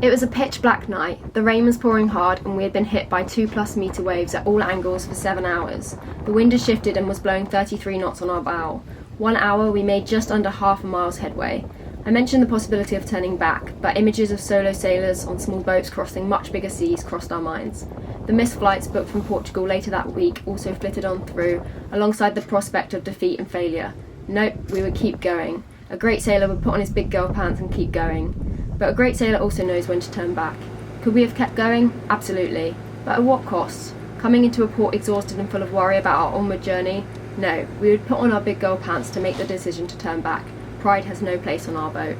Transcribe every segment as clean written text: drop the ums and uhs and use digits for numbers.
It was a pitch black night, the rain was pouring hard and we had been hit by 2+ metre waves at all angles for 7 hours. The wind had shifted and was blowing 33 knots on our bow. 1 hour we made just under half a mile's headway. I mentioned the possibility of turning back, but images of solo sailors on small boats crossing much bigger seas crossed our minds. The missed flights booked from Portugal later that week also flitted on through, alongside the prospect of defeat and failure. Nope, we would keep going. A great sailor would put on his big girl pants and keep going. But a great sailor also knows when to turn back. Could we have kept going? Absolutely. But at what cost? Coming into a port exhausted and full of worry about our onward journey? No, we would put on our big girl pants to make the decision to turn back. Pride has no place on our boat.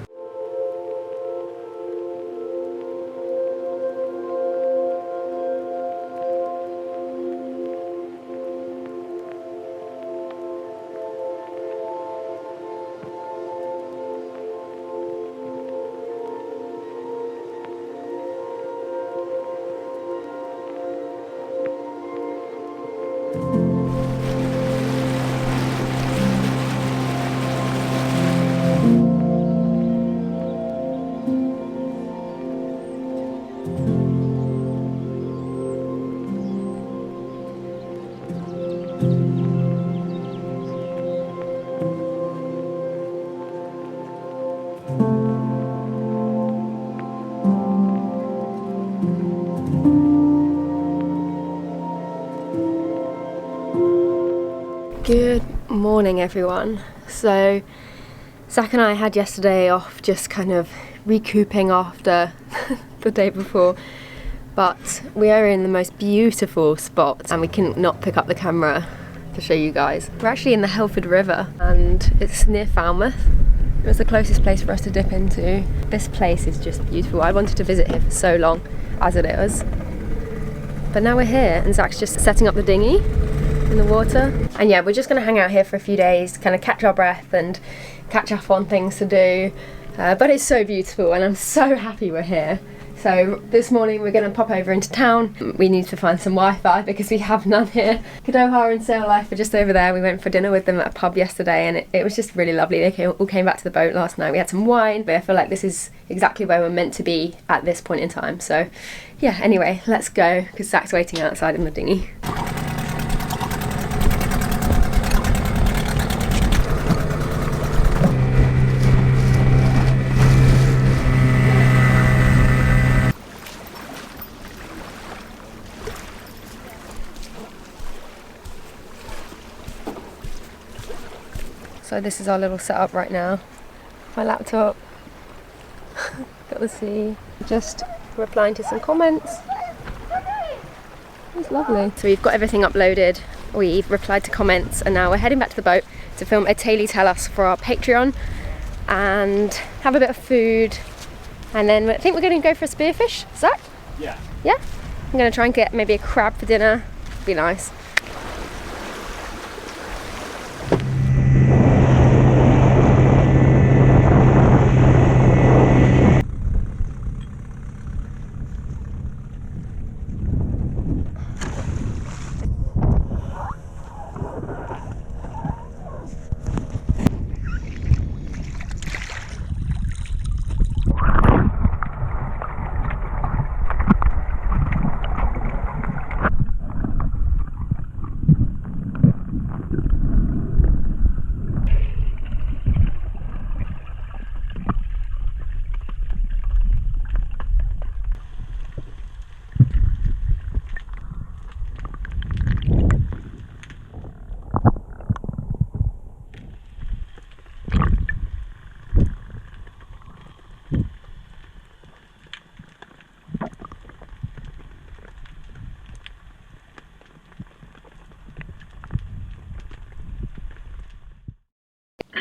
Good morning everyone. So Zach and I had yesterday off, just kind of recouping after the day before, but we are in the most beautiful spot and we can not pick up the camera to show you guys. We're actually in the Helford River and it's near Falmouth. It was the closest place for us to dip into. This place is just beautiful. I wanted to visit here for so long as it is, but now we're here and Zach's just setting up the dinghy in the water. And yeah, we're just going to hang out here for a few days, kind of catch our breath and catch up on things to do. But it's so beautiful and I'm so happy we're here. So this morning we're going to pop over into town. We need to find some Wi-Fi because we have none here. Kadoha and Sail Life are just over there. We went for dinner with them at a pub yesterday and it was just really lovely. They all came back to the boat last night. We had some wine, but I feel like this is exactly where we're meant to be at this point in time. So yeah, anyway, let's go because Zach's waiting outside in the dinghy. So this is our little setup right now. My laptop, got the sea, just replying to some comments. It's lovely. So we've got everything uploaded, we've replied to comments, and now we're heading back to the boat to film a Taily Tell Us for our Patreon and have a bit of food. And then I think we're going to go for a spearfish. Zach? Yeah. Yeah? I'm going to try and get maybe a crab for dinner. Be nice.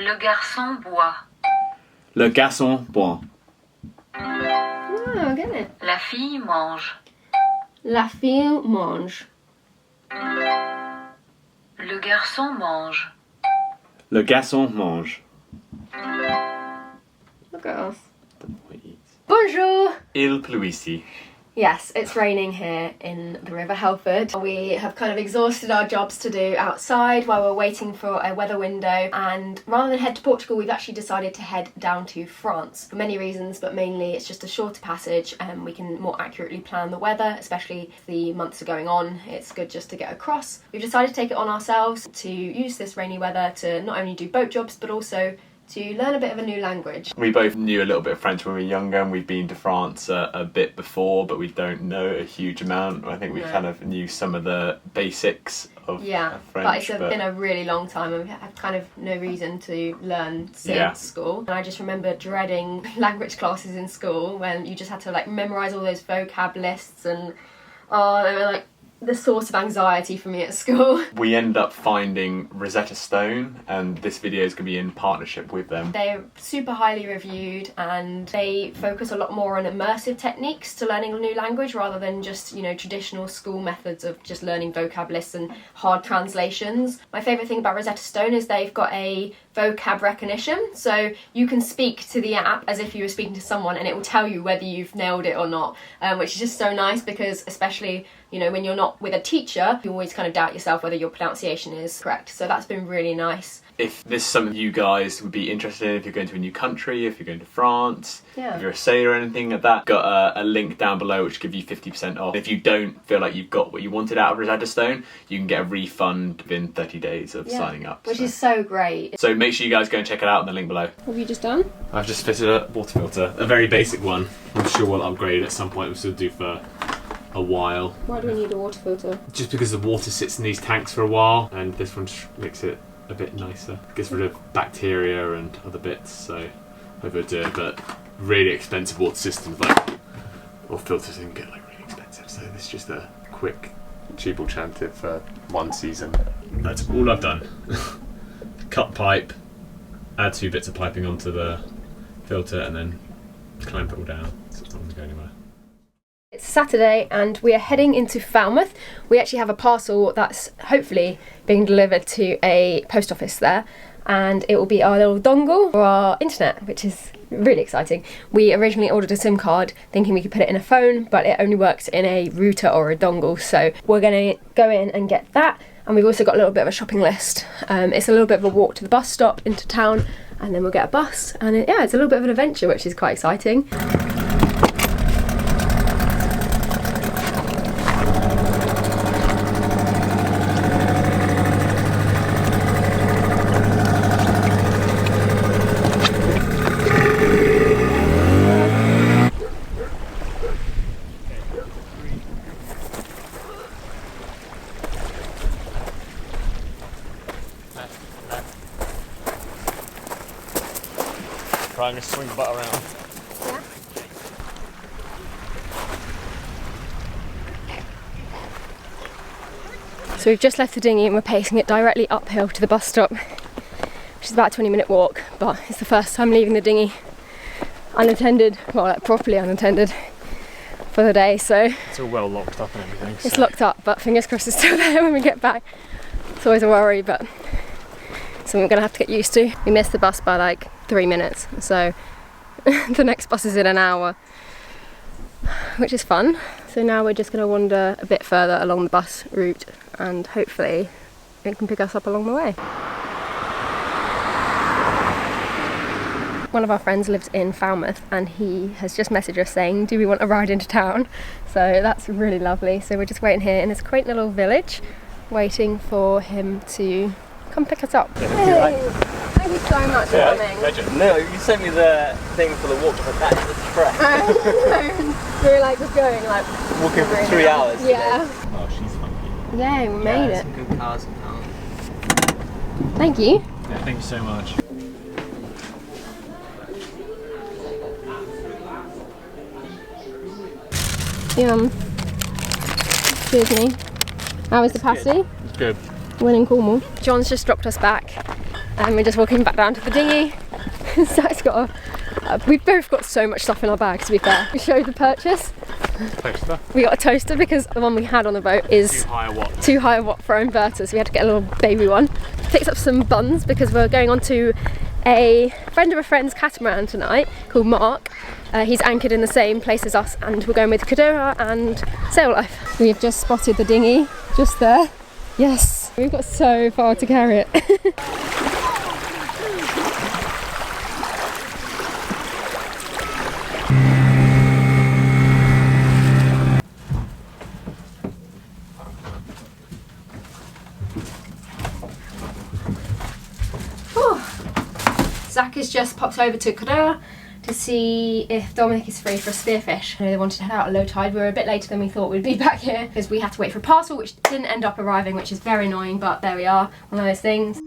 Le garçon boit. Le garçon boit. Oh, get it. La fille mange. La fille mange. Le garçon mange. Le garçon mange. Look at us. The boy eats. Bonjour! Il pluissi. Yes, it's raining here in the River Helford. We have kind of exhausted our jobs to do outside while we're waiting for a weather window, and rather than head to Portugal, we've actually decided to head down to France for many reasons, but mainly it's just a shorter passage and we can more accurately plan the weather, especially if the months are going on. It's good just to get across. We've decided to take it on ourselves to use this rainy weather to not only do boat jobs but also to learn a bit of a new language. We both knew a little bit of French when we were younger, and we've been to France a bit before, but we don't know a huge amount. I think we kind of knew some of the basics of French. But it's been a really long time and we've had kind of no reason to learn since school. And I just remember dreading language classes in school when you just had to like memorise all those vocab lists, and they were like the source of anxiety for me at school. We ended up finding Rosetta Stone, and this video is going to be in partnership with them. They're super highly reviewed and they focus a lot more on immersive techniques to learning a new language rather than just, you know, traditional school methods of just learning vocab lists and hard translations. My favourite thing about Rosetta Stone is they've got a vocab recognition, so you can speak to the app as if you were speaking to someone and it will tell you whether you've nailed it or not, which is just so nice because especially, you know, when you're not with a teacher, you always kind of doubt yourself whether your pronunciation is correct. So that's been really nice. If this is something you guys would be interested in, if you're going to a new country, if you're going to France, Yeah. if you're a sailor or anything like that, got a link down below which gives you 50% off. If you don't feel like you've got what you wanted out of Rosetta Stone, you can get a refund within 30 days of signing up. Which is so great. So make sure you guys go and check it out in the link below. What have you just done? I've just fitted a water filter, a very basic one. I'm sure we'll upgrade at some point, we'll still do for a while. Why do we need a water filter? Just because the water sits in these tanks for a while, and this one just makes it a bit nicer. Gets rid of bacteria and other bits, so hopefully it'll do it. But really expensive water systems or filters can get like really expensive, so this is just a quick, cheap alternative for one season. That's all I've done. Cut pipe, add 2 bits of piping onto the filter, and then clamp it all down so it's not going to go anywhere. It's Saturday and we are heading into Falmouth. We actually have a parcel that's hopefully being delivered to a post office there, and it will be our little dongle for our internet, which is really exciting. We originally ordered a SIM card thinking we could put it in a phone, but it only works in a router or a dongle, so we're going to go in and get that. And we've also got a little bit of a shopping list. It's a little bit of a walk to the bus stop into town, and then we'll get a bus, and it's a little bit of an adventure, which is quite exciting. I'm going to swing the butt around. Yeah. So we've just left the dinghy and we're pacing it directly uphill to the bus stop, which is about a 20-minute walk, but it's the first time leaving the dinghy unattended, well, like properly unattended for the day, so It's all well locked up and everything. it's locked up, but fingers crossed it's still there when we get back. It's always a worry, but something we're going to have to get used to. We missed the bus by like 3 minutes, so the next bus is in an hour, which is fun. So now we're just going to wander a bit further along the bus route and hopefully it can pick us up along the way. One of our friends lives in Falmouth and he has just messaged us saying, do we want a ride into town? So that's really lovely. So we're just waiting here in this quaint little village, waiting for him to come pick us up. Hey, thank you so much for coming. Legend. No, you sent me the thing for the walk, but that is a trek. We were like just going like Walking for 3 hours. Yeah. Oh, she's funky. Yeah, we made it. Some good cars in town. Thank you. Yeah, thank you so much. Yum. Cheers me. How was the pasty? It's good. When in Cornwall. John's just dropped us back and we're just walking back down to the dinghy. Zach's got we've both got so much stuff in our bags, to be fair. We showed the purchase. Toaster. We got a toaster because the one we had on the boat is too high a watt for our inverter, so we had to get a little baby one. Picked up some buns because we're going on to a friend of a friend's catamaran tonight called Mark. He's anchored in the same place as us, and we're going with Cadora and Sail Life. We have just spotted the dinghy just there. Yes, we've got so far to carry it. Zach has just popped over to Cadora to see if Dominic is free for a spearfish. I know they wanted to head out at low tide. We were a bit later than we thought we'd be back here because we had to wait for a parcel which didn't end up arriving, which is very annoying, but there we are, one of those things.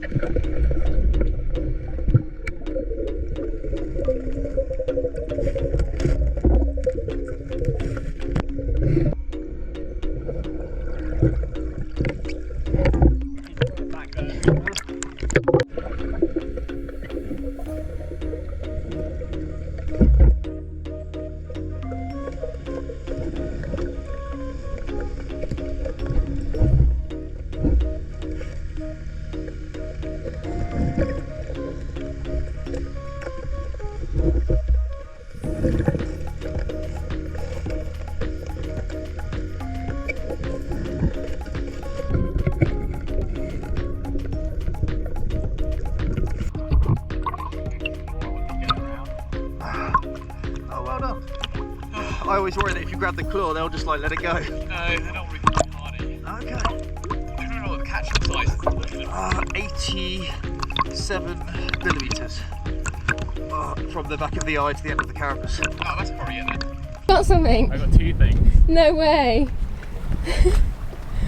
I always worry that if you grab the claw, they'll just like let it go. No, they don't really find hardy. Okay. I don't know what the catch size is. 87 millimeters from the back of the eye to the end of the carapace. Oh, that's probably it then. Got something? I got 2 things. No way.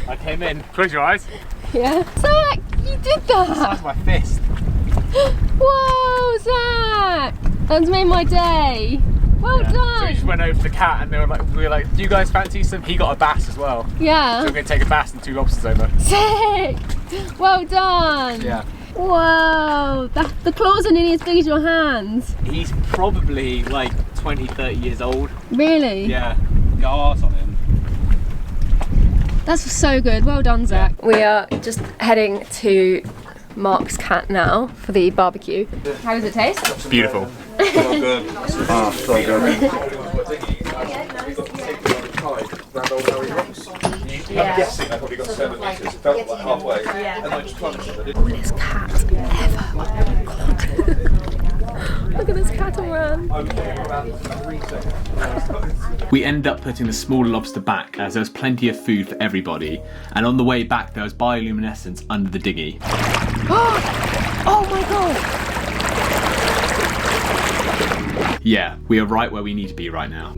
I came in. Close your eyes. Yeah. Zach, you did that! That's my fist. Whoa, Zach! That's made my day. Well So we done. just went over to the cat and we were like, do you guys fancy some? He got a bass as well. So Yeah. we're going to take a bass and 2 lobsters over. Sick. Well done. Yeah. Whoa. The claws are nearly as big as your hands. He's probably like 20, 30 years old. Really? Yeah. Go arse on him. That's so good. Well done, Zach. We are just heading to Mark's cat now for the barbecue. How does it taste? Beautiful. So good. Oh, so good. I'm guessing I probably got 7 metres. It felt like halfway. And I just plunged it. Coolest cat ever. Oh my god. Look at this catamaran. We ended up putting the smaller lobster back as there was plenty of food for everybody, and on the way back there was bioluminescence under the dinghy. Oh my god. Yeah, we are right where we need to be right now.